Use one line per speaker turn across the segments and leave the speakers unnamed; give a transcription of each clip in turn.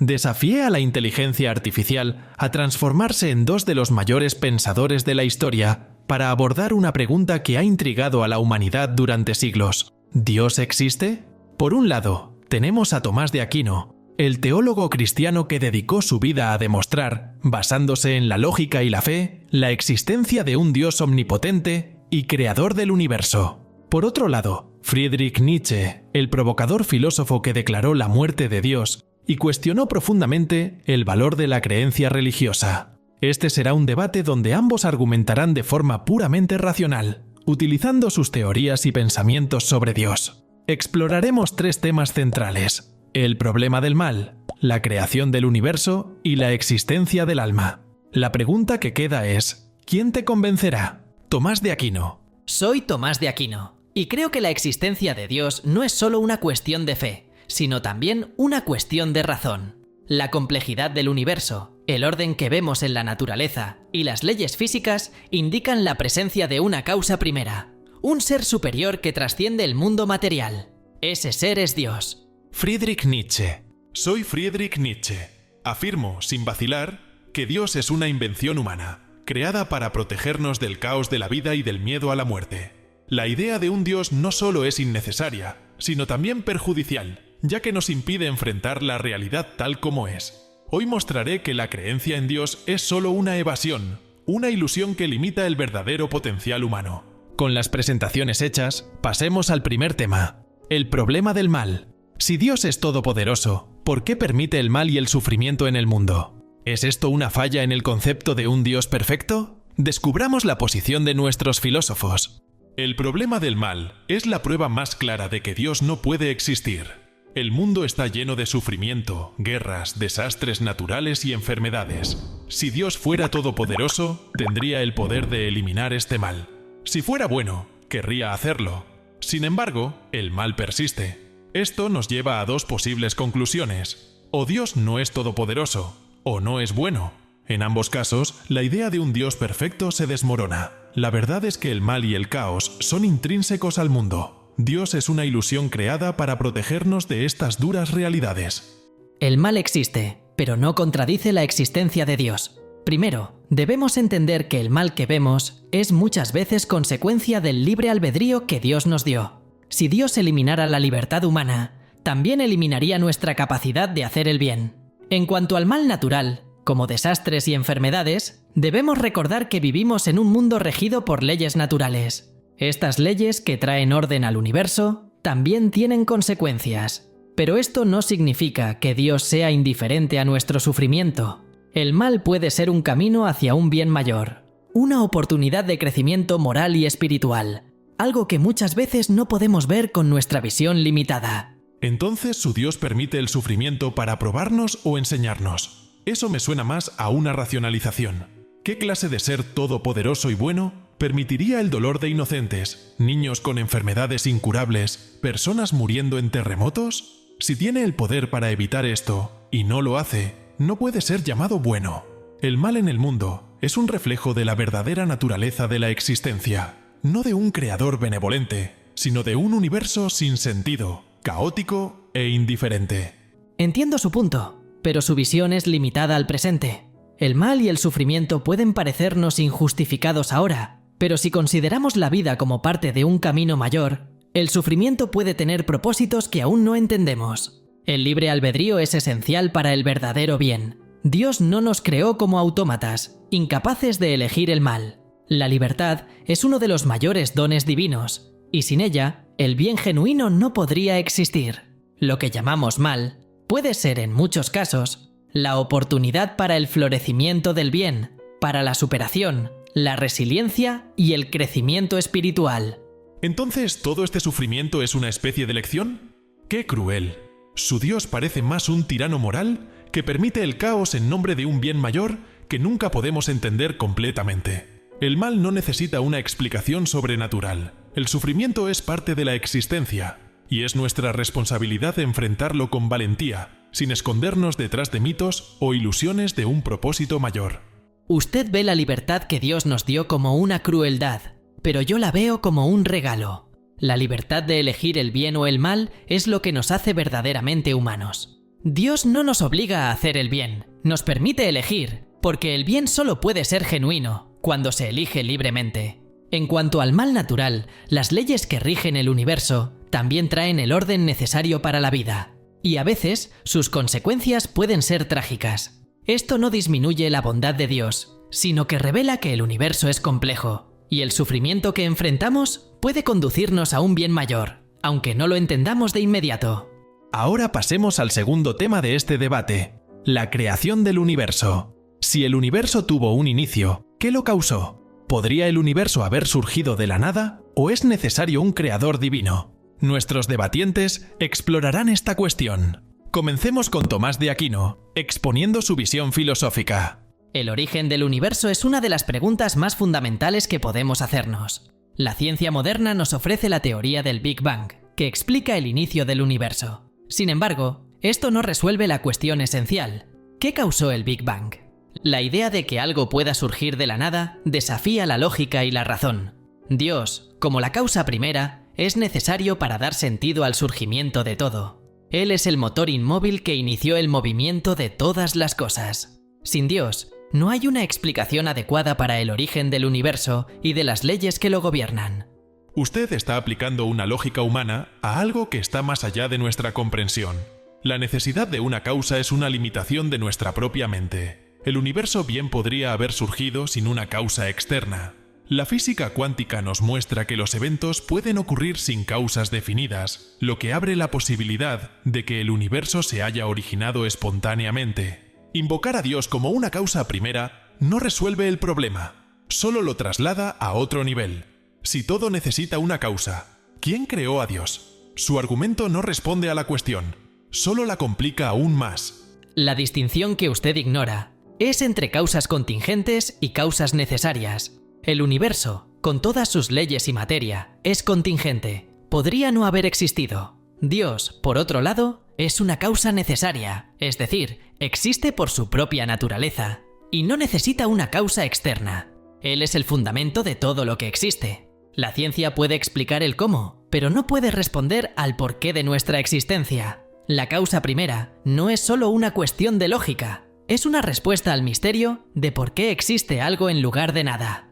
Desafié a la inteligencia artificial a transformarse en dos de los mayores pensadores de la historia para abordar una pregunta que ha intrigado a la humanidad durante siglos. ¿Dios existe? Por un lado, tenemos a Tomás de Aquino, el teólogo cristiano que dedicó su vida a demostrar, basándose en la lógica y la fe, la existencia de un Dios omnipotente y creador del universo. Por otro lado, Friedrich Nietzsche, el provocador filósofo que declaró la muerte de Dios y cuestionó profundamente el valor de la creencia religiosa. Este será un debate donde ambos argumentarán de forma puramente racional, utilizando sus teorías y pensamientos sobre Dios. Exploraremos tres temas centrales: el problema del mal, la creación del universo y la existencia del alma. La pregunta que queda es, ¿quién te convencerá? Tomás de Aquino.
Soy Tomás de Aquino, y creo que la existencia de Dios no es solo una cuestión de fe, sino también una cuestión de razón. La complejidad del universo, el orden que vemos en la naturaleza y las leyes físicas indican la presencia de una causa primera, un ser superior que trasciende el mundo material. Ese ser es Dios.
Friedrich Nietzsche. Soy Friedrich Nietzsche. Afirmo, sin vacilar, que Dios es una invención humana, creada para protegernos del caos de la vida y del miedo a la muerte. La idea de un Dios no solo es innecesaria, sino también perjudicial, ya que nos impide enfrentar la realidad tal como es. Hoy mostraré que la creencia en Dios es solo una evasión, una ilusión que limita el verdadero potencial humano. Con las presentaciones hechas, pasemos al primer tema: el problema del mal. Si Dios es todopoderoso, ¿por qué permite el mal y el sufrimiento en el mundo? ¿Es esto una falla en el concepto de un Dios perfecto? Descubramos la posición de nuestros filósofos. El problema del mal es la prueba más clara de que Dios no puede existir. El mundo está lleno de sufrimiento, guerras, desastres naturales y enfermedades. Si Dios fuera todopoderoso, tendría el poder de eliminar este mal. Si fuera bueno, querría hacerlo. Sin embargo, el mal persiste. Esto nos lleva a dos posibles conclusiones: o Dios no es todopoderoso, o no es bueno. En ambos casos, la idea de un Dios perfecto se desmorona. La verdad es que el mal y el caos son intrínsecos al mundo. Dios es una ilusión creada para protegernos de estas duras realidades.
El mal existe, pero no contradice la existencia de Dios. Primero, debemos entender que el mal que vemos es muchas veces consecuencia del libre albedrío que Dios nos dio. Si Dios eliminara la libertad humana, también eliminaría nuestra capacidad de hacer el bien. En cuanto al mal natural, como desastres y enfermedades, debemos recordar que vivimos en un mundo regido por leyes naturales. Estas leyes que traen orden al universo también tienen consecuencias. Pero esto no significa que Dios sea indiferente a nuestro sufrimiento. El mal puede ser un camino hacia un bien mayor, una oportunidad de crecimiento moral y espiritual, algo que muchas veces no podemos ver con nuestra visión limitada.
Entonces, ¿su Dios permite el sufrimiento para probarnos o enseñarnos? Eso me suena más a una racionalización. ¿Qué clase de ser todopoderoso y bueno permitiría el dolor de inocentes, niños con enfermedades incurables, personas muriendo en terremotos? Si tiene el poder para evitar esto, y no lo hace, no puede ser llamado bueno. El mal en el mundo es un reflejo de la verdadera naturaleza de la existencia, no de un creador benevolente, sino de un universo sin sentido, caótico e indiferente.
Entiendo su punto, pero su visión es limitada al presente. El mal y el sufrimiento pueden parecernos injustificados ahora, pero si consideramos la vida como parte de un camino mayor, el sufrimiento puede tener propósitos que aún no entendemos. El libre albedrío es esencial para el verdadero bien. Dios no nos creó como autómatas, incapaces de elegir el mal. La libertad es uno de los mayores dones divinos, y sin ella, el bien genuino no podría existir. Lo que llamamos mal puede ser, en muchos casos, la oportunidad para el florecimiento del bien, para la superación, la resiliencia y el crecimiento espiritual.
¿Entonces todo este sufrimiento es una especie de lección? ¡Qué cruel! Su Dios parece más un tirano moral que permite el caos en nombre de un bien mayor que nunca podemos entender completamente. El mal no necesita una explicación sobrenatural. El sufrimiento es parte de la existencia, y es nuestra responsabilidad enfrentarlo con valentía, sin escondernos detrás de mitos o ilusiones de un propósito mayor.
Usted ve la libertad que Dios nos dio como una crueldad, pero yo la veo como un regalo. La libertad de elegir el bien o el mal es lo que nos hace verdaderamente humanos. Dios no nos obliga a hacer el bien, nos permite elegir, porque el bien solo puede ser genuino cuando se elige libremente. En cuanto al mal natural, las leyes que rigen el universo también traen el orden necesario para la vida, y a veces sus consecuencias pueden ser trágicas. Esto no disminuye la bondad de Dios, sino que revela que el universo es complejo, y el sufrimiento que enfrentamos puede conducirnos a un bien mayor, aunque no lo entendamos de inmediato.
Ahora pasemos al segundo tema de este debate, la creación del universo. Si el universo tuvo un inicio, ¿qué lo causó? ¿Podría el universo haber surgido de la nada o es necesario un creador divino? Nuestros debatientes explorarán esta cuestión. Comencemos con Tomás de Aquino, exponiendo su visión filosófica.
El origen del universo es una de las preguntas más fundamentales que podemos hacernos. La ciencia moderna nos ofrece la teoría del Big Bang, que explica el inicio del universo. Sin embargo, esto no resuelve la cuestión esencial. ¿Qué causó el Big Bang? La idea de que algo pueda surgir de la nada desafía la lógica y la razón. Dios, como la causa primera, es necesario para dar sentido al surgimiento de todo. Él es el motor inmóvil que inició el movimiento de todas las cosas. Sin Dios, no hay una explicación adecuada para el origen del universo y de las leyes que lo gobiernan.
Usted está aplicando una lógica humana a algo que está más allá de nuestra comprensión. La necesidad de una causa es una limitación de nuestra propia mente. El universo bien podría haber surgido sin una causa externa. La física cuántica nos muestra que los eventos pueden ocurrir sin causas definidas, lo que abre la posibilidad de que el universo se haya originado espontáneamente. Invocar a Dios como una causa primera no resuelve el problema, solo lo traslada a otro nivel. Si todo necesita una causa, ¿quién creó a Dios? Su argumento no responde a la cuestión, solo la complica aún más.
La distinción que usted ignora es entre causas contingentes y causas necesarias. El universo, con todas sus leyes y materia, es contingente. Podría no haber existido. Dios, por otro lado, es una causa necesaria, es decir, existe por su propia naturaleza, y no necesita una causa externa. Él es el fundamento de todo lo que existe. La ciencia puede explicar el cómo, pero no puede responder al porqué de nuestra existencia. La causa primera no es solo una cuestión de lógica, es una respuesta al misterio de por qué existe algo en lugar de nada.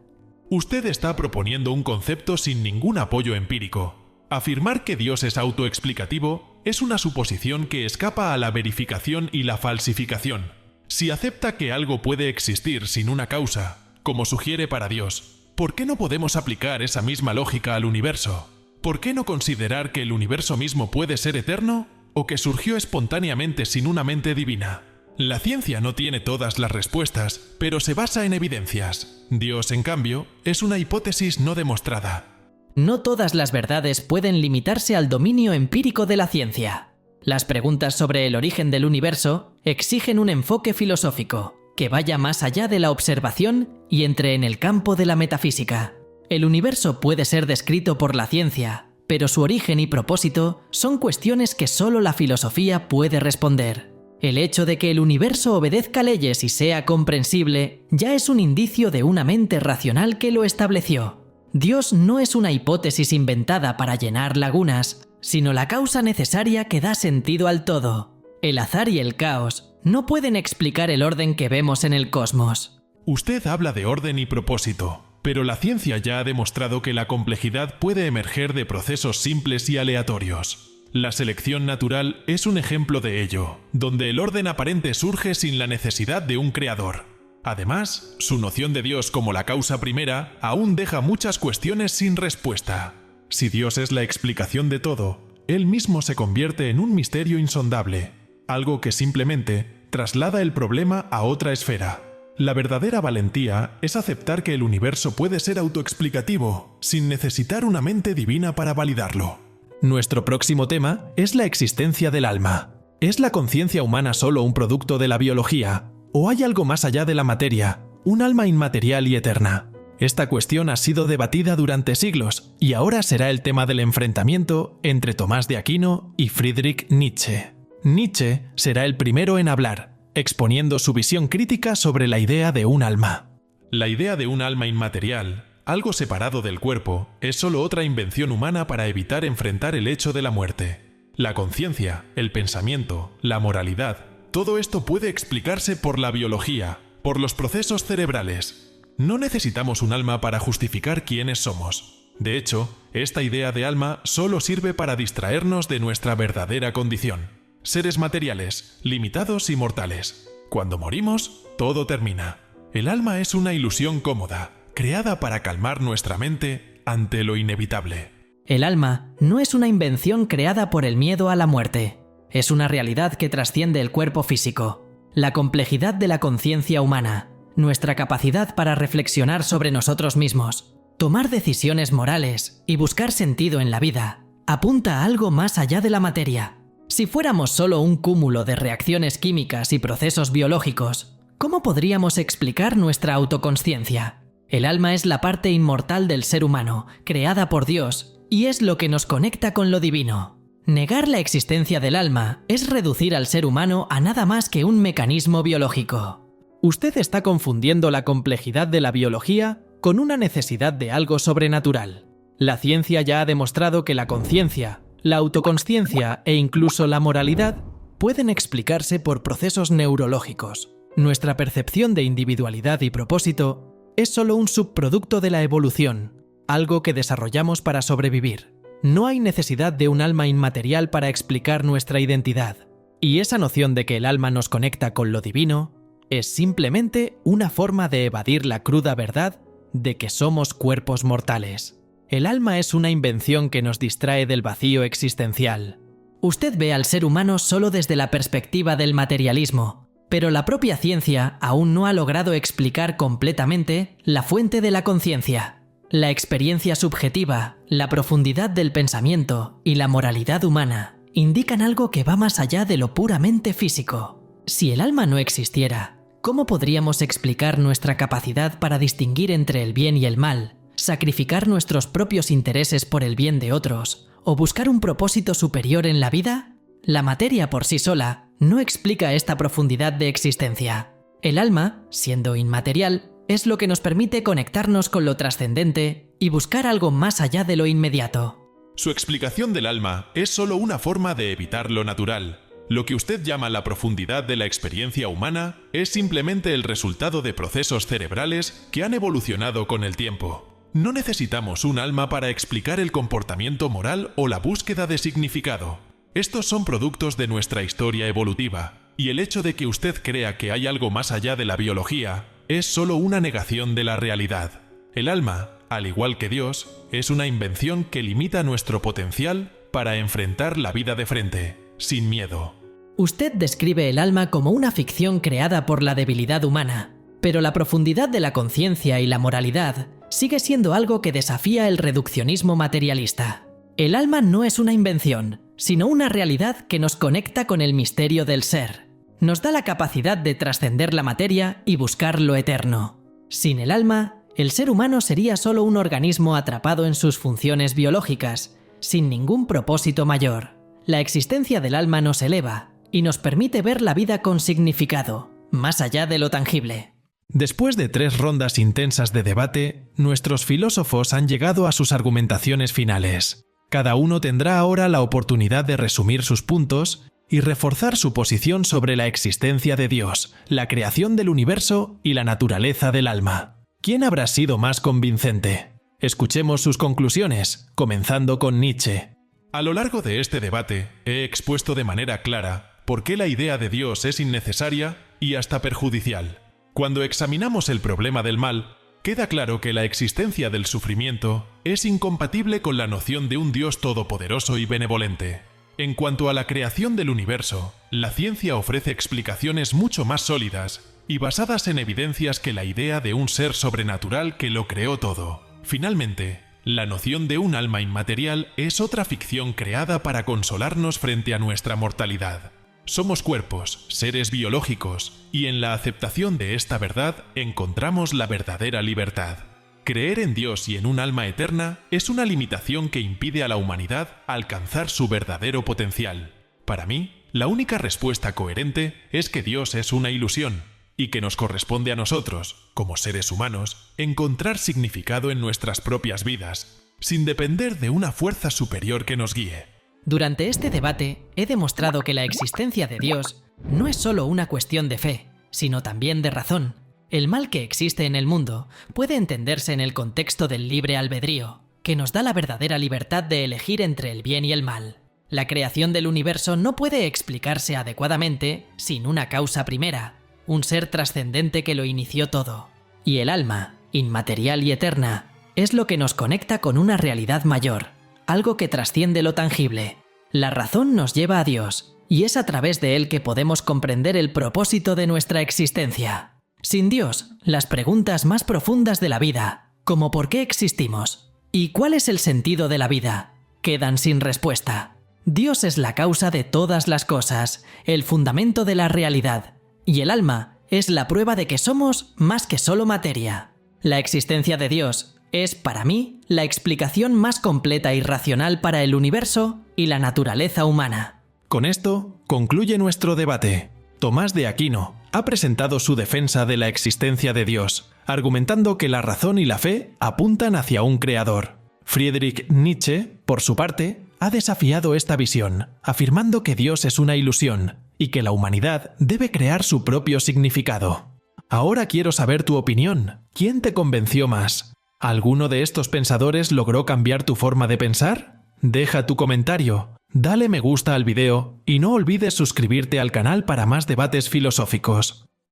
Usted está proponiendo un concepto sin ningún apoyo empírico. Afirmar que Dios es autoexplicativo es una suposición que escapa a la verificación y la falsificación. Si acepta que algo puede existir sin una causa, como sugiere para Dios, ¿por qué no podemos aplicar esa misma lógica al universo? ¿Por qué no considerar que el universo mismo puede ser eterno o que surgió espontáneamente sin una mente divina? La ciencia no tiene todas las respuestas, pero se basa en evidencias. Dios, en cambio, es una hipótesis no demostrada.
No todas las verdades pueden limitarse al dominio empírico de la ciencia. Las preguntas sobre el origen del universo exigen un enfoque filosófico que vaya más allá de la observación y entre en el campo de la metafísica. El universo puede ser descrito por la ciencia, pero su origen y propósito son cuestiones que solo la filosofía puede responder. El hecho de que el universo obedezca leyes y sea comprensible ya es un indicio de una mente racional que lo estableció. Dios no es una hipótesis inventada para llenar lagunas, sino la causa necesaria que da sentido al todo. El azar y el caos no pueden explicar el orden que vemos en el cosmos.
Usted habla de orden y propósito, pero la ciencia ya ha demostrado que la complejidad puede emerger de procesos simples y aleatorios. La selección natural es un ejemplo de ello, donde el orden aparente surge sin la necesidad de un creador. Además, su noción de Dios como la causa primera aún deja muchas cuestiones sin respuesta. Si Dios es la explicación de todo, Él mismo se convierte en un misterio insondable, algo que simplemente traslada el problema a otra esfera. La verdadera valentía es aceptar que el universo puede ser autoexplicativo, sin necesitar una mente divina para validarlo. Nuestro próximo tema es la existencia del alma. ¿Es la conciencia humana solo un producto de la biología? ¿O hay algo más allá de la materia, un alma inmaterial y eterna? Esta cuestión ha sido debatida durante siglos y ahora será el tema del enfrentamiento entre Tomás de Aquino y Friedrich Nietzsche. Nietzsche será el primero en hablar, exponiendo su visión crítica sobre la idea de un alma. La idea de un alma inmaterial, algo separado del cuerpo, es solo otra invención humana para evitar enfrentar el hecho de la muerte. La conciencia, el pensamiento, la moralidad, todo esto puede explicarse por la biología, por los procesos cerebrales. No necesitamos un alma para justificar quiénes somos. De hecho, esta idea de alma solo sirve para distraernos de nuestra verdadera condición. Seres materiales, limitados y mortales. Cuando morimos, todo termina. El alma es una ilusión cómoda, creada para calmar nuestra mente ante lo inevitable.
El alma no es una invención creada por el miedo a la muerte. Es una realidad que trasciende el cuerpo físico. La complejidad de la conciencia humana, nuestra capacidad para reflexionar sobre nosotros mismos, tomar decisiones morales y buscar sentido en la vida, apunta a algo más allá de la materia. Si fuéramos solo un cúmulo de reacciones químicas y procesos biológicos, ¿cómo podríamos explicar nuestra autoconsciencia? El alma es la parte inmortal del ser humano, creada por Dios, y es lo que nos conecta con lo divino. Negar la existencia del alma es reducir al ser humano a nada más que un mecanismo biológico. Usted está confundiendo la complejidad de la biología con una necesidad de algo sobrenatural. La ciencia ya ha demostrado que la conciencia, la autoconsciencia e incluso la moralidad pueden explicarse por procesos neurológicos. Nuestra percepción de individualidad y propósito es solo un subproducto de la evolución, algo que desarrollamos para sobrevivir. No hay necesidad de un alma inmaterial para explicar nuestra identidad. Y esa noción de que el alma nos conecta con lo divino es simplemente una forma de evadir la cruda verdad de que somos cuerpos mortales. El alma es una invención que nos distrae del vacío existencial. Usted ve al ser humano solo desde la perspectiva del materialismo, pero la propia ciencia aún no ha logrado explicar completamente la fuente de la conciencia. La experiencia subjetiva, la profundidad del pensamiento y la moralidad humana indican algo que va más allá de lo puramente físico. Si el alma no existiera, ¿cómo podríamos explicar nuestra capacidad para distinguir entre el bien y el mal, sacrificar nuestros propios intereses por el bien de otros o buscar un propósito superior en la vida? La materia por sí sola no explica esta profundidad de existencia. El alma, siendo inmaterial, es lo que nos permite conectarnos con lo trascendente y buscar algo más allá de lo inmediato.
Su explicación del alma es solo una forma de evitar lo natural. Lo que usted llama la profundidad de la experiencia humana es simplemente el resultado de procesos cerebrales que han evolucionado con el tiempo. No necesitamos un alma para explicar el comportamiento moral o la búsqueda de significado. Estos son productos de nuestra historia evolutiva, y el hecho de que usted crea que hay algo más allá de la biología es solo una negación de la realidad. El alma, al igual que Dios, es una invención que limita nuestro potencial para enfrentar la vida de frente, sin miedo.
Usted describe el alma como una ficción creada por la debilidad humana, pero la profundidad de la conciencia y la moralidad sigue siendo algo que desafía el reduccionismo materialista. El alma no es una invención, sino una realidad que nos conecta con el misterio del ser. Nos da la capacidad de trascender la materia y buscar lo eterno. Sin el alma, el ser humano sería solo un organismo atrapado en sus funciones biológicas, sin ningún propósito mayor. La existencia del alma nos eleva y nos permite ver la vida con significado, más allá de lo tangible.
Después de 3 rondas intensas de debate, nuestros filósofos han llegado a sus argumentaciones finales. Cada uno tendrá ahora la oportunidad de resumir sus puntos y reforzar su posición sobre la existencia de Dios, la creación del universo y la naturaleza del alma. ¿Quién habrá sido más convincente? Escuchemos sus conclusiones, comenzando con Nietzsche. A lo largo de este debate, he expuesto de manera clara por qué la idea de Dios es innecesaria y hasta perjudicial. Cuando examinamos el problema del mal, queda claro que la existencia del sufrimiento es incompatible con la noción de un Dios todopoderoso y benevolente. En cuanto a la creación del universo, la ciencia ofrece explicaciones mucho más sólidas y basadas en evidencias que la idea de un ser sobrenatural que lo creó todo. Finalmente, la noción de un alma inmaterial es otra ficción creada para consolarnos frente a nuestra mortalidad. Somos cuerpos, seres biológicos, y en la aceptación de esta verdad encontramos la verdadera libertad. Creer en Dios y en un alma eterna es una limitación que impide a la humanidad alcanzar su verdadero potencial. Para mí, la única respuesta coherente es que Dios es una ilusión, y que nos corresponde a nosotros, como seres humanos, encontrar significado en nuestras propias vidas, sin depender de una fuerza superior que nos guíe.
Durante este debate he demostrado que la existencia de Dios no es solo una cuestión de fe, sino también de razón. El mal que existe en el mundo puede entenderse en el contexto del libre albedrío, que nos da la verdadera libertad de elegir entre el bien y el mal. La creación del universo no puede explicarse adecuadamente sin una causa primera, un ser trascendente que lo inició todo. Y el alma, inmaterial y eterna, es lo que nos conecta con una realidad mayor, algo que trasciende lo tangible. La razón nos lleva a Dios, y es a través de él que podemos comprender el propósito de nuestra existencia. Sin Dios, las preguntas más profundas de la vida, como ¿por qué existimos? ¿Y cuál es el sentido de la vida?, quedan sin respuesta. Dios es la causa de todas las cosas, el fundamento de la realidad, y el alma es la prueba de que somos más que solo materia. La existencia de Dios es, para mí, la explicación más completa y racional para el universo y la naturaleza humana.
Con esto concluye nuestro debate. Tomás de Aquino ha presentado su defensa de la existencia de Dios, argumentando que la razón y la fe apuntan hacia un creador. Friedrich Nietzsche, por su parte, ha desafiado esta visión, afirmando que Dios es una ilusión y que la humanidad debe crear su propio significado. Ahora quiero saber tu opinión. ¿Quién te convenció más? ¿Alguno de estos pensadores logró cambiar tu forma de pensar? Deja tu comentario, dale me gusta al video y no olvides suscribirte al canal para más debates filosóficos.